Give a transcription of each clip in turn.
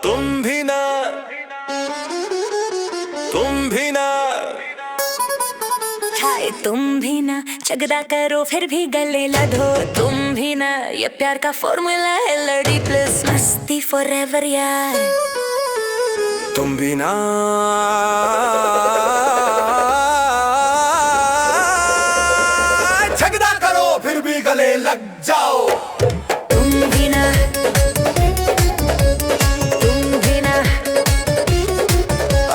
तुम भी ना, तुम भी ना, हाय तुम भी ना झगड़ा करो फिर भी गले लधो। तुम भी ना, ये प्यार का फॉर्मूला है, लड़ी प्लस मस्ती फॉरएवर यार। तुम भी ना, झगड़ा करो फिर भी गले लग जाओ। तुम भी ना, तुम भी ना,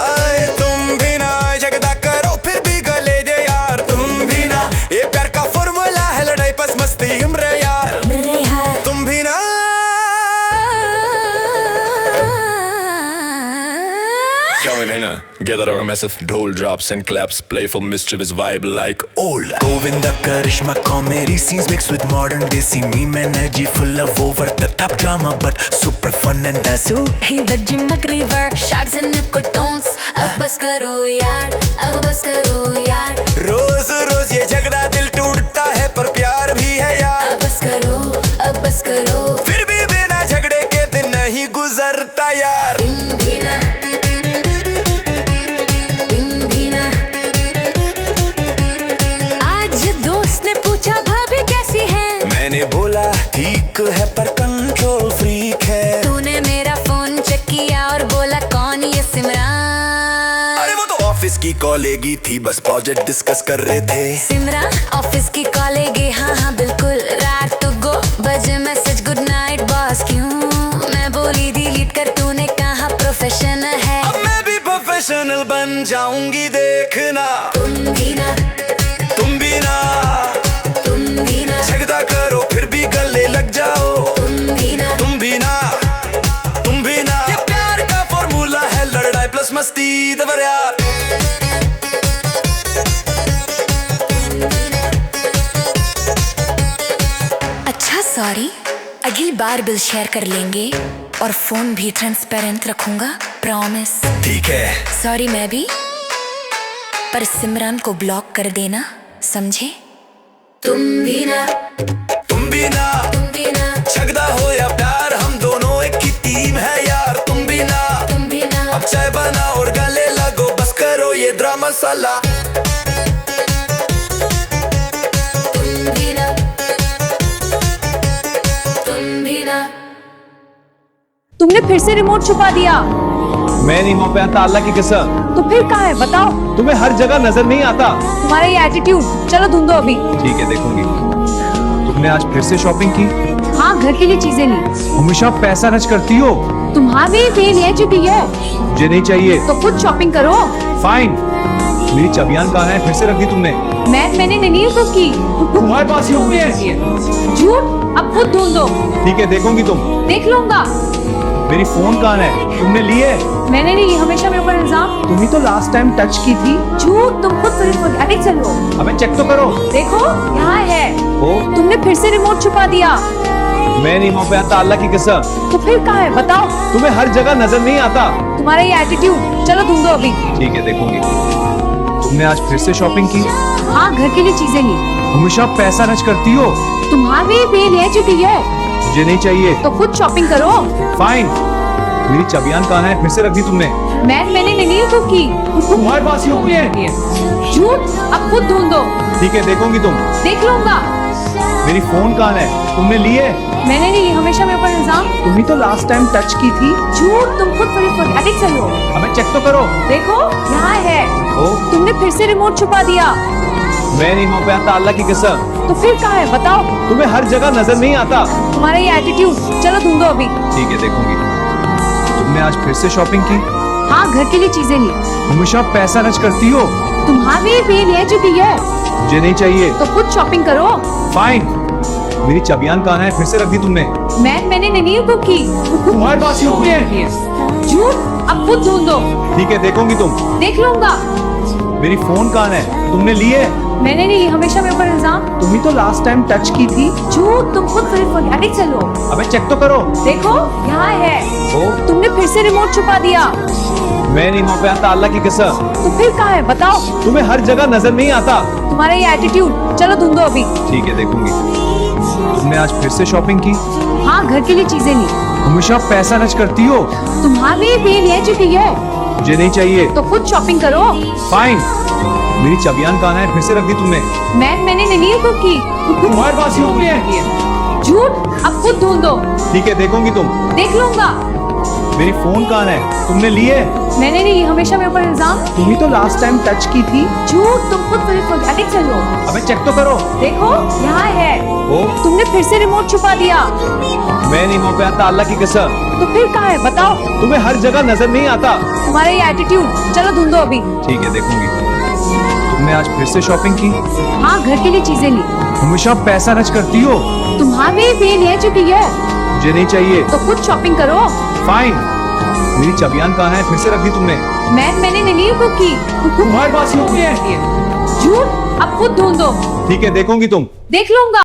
आए तुम भी ना, झगड़ा करो फिर भी गले दे यार। तुम भी ना, ये प्यार का फॉर्मूला है, लड़ाई बस मस्ती इमरे यार। मेरे यार। तुम भी ना, join in, gather around massive ढोल drops and claps, playful mischievous vibe like old. Govinda Karishma comedy scenes mixed with modern desi meme energy, full of over the top drama but super fun and dazzle. Hey the Jimmak River, sharks and nipcotones. अब बस करो यार, अब बस करो यार। रोज रोज ये झगड़ा दिल टूटता है पर प्यार भी है यार। अब बस करो, अब बस करो। फिर भी बिना झगड़े के दिन नहीं गुजरता यार। तुम भी ना, तुम भी ना। आज दोस्त ने पूछा भाभी कैसी है, मैंने बोला ठीक है पर कंट्रोल फ्रीक है। तूने मेरा फोन चेक किया और बोला कौन ये सिमरन। अरे वो तो ऑफिस की कॉलेगी थी, बस प्रोजेक्ट डिस्कस कर रहे थे। सिमरन ऑफिस की कॉलेगी, हाँ हाँ बिल्कुल। रात तो गो बजे मैसेज गुड नाइट बॉस, क्यों मैं बोली डिलीट कर, तूने कहा प्रोफेशनल है। अब मैं भी प्रोफेशनल बन जाऊंगी देखना। तुम भी ना, तुम भी ना, तुम भी ना, झगड़ा करो फिर भी गले लग जाओ। तुम भी ना, तुम भी ना, तुम भी ना, ये प्यार का फॉर्मूला है, लड़ाई प्लस मस्ती दबर यार। अच्छा सॉरी, अगली बार बिल शेयर कर लेंगे और फोन भी ट्रांसपेरेंट रखूंगा, प्रॉमिस। ठीक है। सॉरी मैं भी, पर सिमरन को ब्लॉक कर देना, समझे? तुम भी ना, तुम भी ना, तुम भी ना, झगड़ा हो या प्यार हम दोनों एक ही टीम है यार। तुम भी ना, तुम भी ना। अब चाय बना और गले लगो, बस करो ये ड्रामा साला। तुम भी ना, तुम भी ना। तुमने फिर से रिमोट छुपा दिया। मैं नहीं हो पाया था, अल्लाह की कसम। तो फिर कहाँ है बताओ? तुम्हें हर जगह नजर नहीं आता। तुम्हारा ये एटीट्यूड, चलो ढूंढो अभी। ठीक है देखूंगी। तुमने आज फिर से शॉपिंग की? हाँ घर के लिए चीजें ली। हमेशा पैसा खर्च करती हो। तुम्हारी भी ले चुकी है मुझे नहीं चाहिए। तो खुद शॉपिंग करो। फाइन। मेरी चबियान कहाँ है? फिर से रख दी तुमने। मैंने नहीं कुक की। तुम्हारे पास ही होंगे। झूठ, अब खुद ढूंढो। ठीक है देखूंगी तुम। देख लूंगा। मेरी फोन कहाँ है? तुमने लिए? मैंने नहीं, हमेशा मेरे ऊपर इल्जाम। तुम ही तो लास्ट टाइम टच की थी। झूठ, तुम खुद अरे चलो हमें चेक तो करो। देखो यहाँ है। ओ, तुमने फिर से रिमोट छुपा दिया। मैं नहीं हो पाया था, अल्लाह की कसम। तो फिर कहाँ है बताओ? तुम्हें हर जगह नजर नहीं आता। तुम्हारा ये एटीट्यूड, चलो ढूंढो अभी। ठीक है देखूंगी। तुमने आज फिर से शॉपिंग की? हाँ घर के लिए चीजें ली। हमेशा पैसा खर्च करती हो। तुम्हारी भी ले चुकी है मुझे नहीं चाहिए। तो खुद शॉपिंग करो। फाइन। मेरी चबियान कहाँ है? फिर से रख दी तुमने। मैंने नहीं कुक की। तुम्हारे पास ही होंगे। झूठ, अब खुद ढूंढो। ठीक है देखूंगी तुम। देख लूंगा। मेरी फोन कहाँ है? तुमने लिए? मैंने नहीं, हमेशा मेरे ऊपर इल्जाम। तुम ही तो लास्ट टाइम टच की थी। झूठ, तुम खुद अरे चलो हमें चेक तो करो। देखो यहाँ है। ओ, तुमने फिर से रिमोट छुपा दिया। मैं नहीं हो पाया था, अल्लाह की कसम। तो फिर कहाँ है बताओ? तुम्हें हर जगह नजर नहीं आता। तुम्हारा ये एटीट्यूड, चलो ढूंढो अभी। ठीक है देखूंगी। तुमने आज फिर से शॉपिंग की? हाँ घर के लिए चीजें ली। हमेशा पैसा खर्च करती हो। तुम्हारी भी ले चुकी है मुझे नहीं चाहिए। तो खुद शॉपिंग करो। फाइन। मेरी चबियान कहाँ है? फिर से रख दी तुमने। मैंने नहीं कुक की। तुम्हारे पास ही होंगे। झूठ, अब खुद ढूंढो। ठीक है देखूंगी तुम। देख लूंगा। मेरी फोन कहाँ है? तुमने लिए? मैंने नहीं, हमेशा मेरे ऊपर इल्जाम। तुम ही तो लास्ट टाइम टच की थी। झूठ, तुम खुद अरे चलो हमें चेक तो करो। देखो यहाँ है। ओ, तुमने फिर से रिमोट छुपा दिया। मैं नहीं हो पाया था, अल्लाह की कसम। तो फिर कहाँ है बताओ? तुम्हें हर जगह नजर नहीं आता। तुम्हारा ये एटीट्यूड, चलो ढूंढो अभी। ठीक है देखूंगी। तुमने आज फिर से शॉपिंग की? हाँ घर के लिए चीजें ली। हमेशा पैसा खर्च करती हो। तुम्हारी भी ले चुकी है मुझे नहीं चाहिए। तो खुद शॉपिंग करो। फाइन। मेरी चाबियां कहाँ है? फिर से रख दी तुमने। मैंने नहीं है कुक की। तुम्हारे पास ही होती है। झूठ, अब खुद ढूंढो। ठीक है, देखोगी तुम। देख लूंगा। मेरी फोन कहाँ है? तुमने ली है? मैंने नहीं, हमेशा मेरे ऊपर इल्जाम। तुम ही तो लास्ट टाइम टच की थी। झूठ, तुम खुद एडिक्ट चल हो। अबे चेक तो करो। देखो यहाँ है। ओ, तुमने फिर से रिमोट छुपा दिया। मैं नहीं हो पाया था, अल्लाह की कसम। तो फिर कहाँ है बताओ? तुम्हें हर जगह नजर नहीं आता। तुम्हारा ये एटीट्यूड। चलो ढूंढो अभी। ठीक है, देखूंगी। तुमने आज फिर से शॉपिंग की? हाँ, घर के लिए चीजें ली। हमेशा पैसा खर्च करती हो। तुम्हारी भी ले चुकी है मुझे नहीं चाहिए। तो खुद शॉपिंग करो। फाइन। मेरी चाबियां कहाँ है? फिर से रख दी तुमने। मैंने नहीं है कुक की। तुम्हारे पास ही होती है। झूठ, अब खुद ढूंढो। ठीक है, देखोगी तुम। देख लूंगा।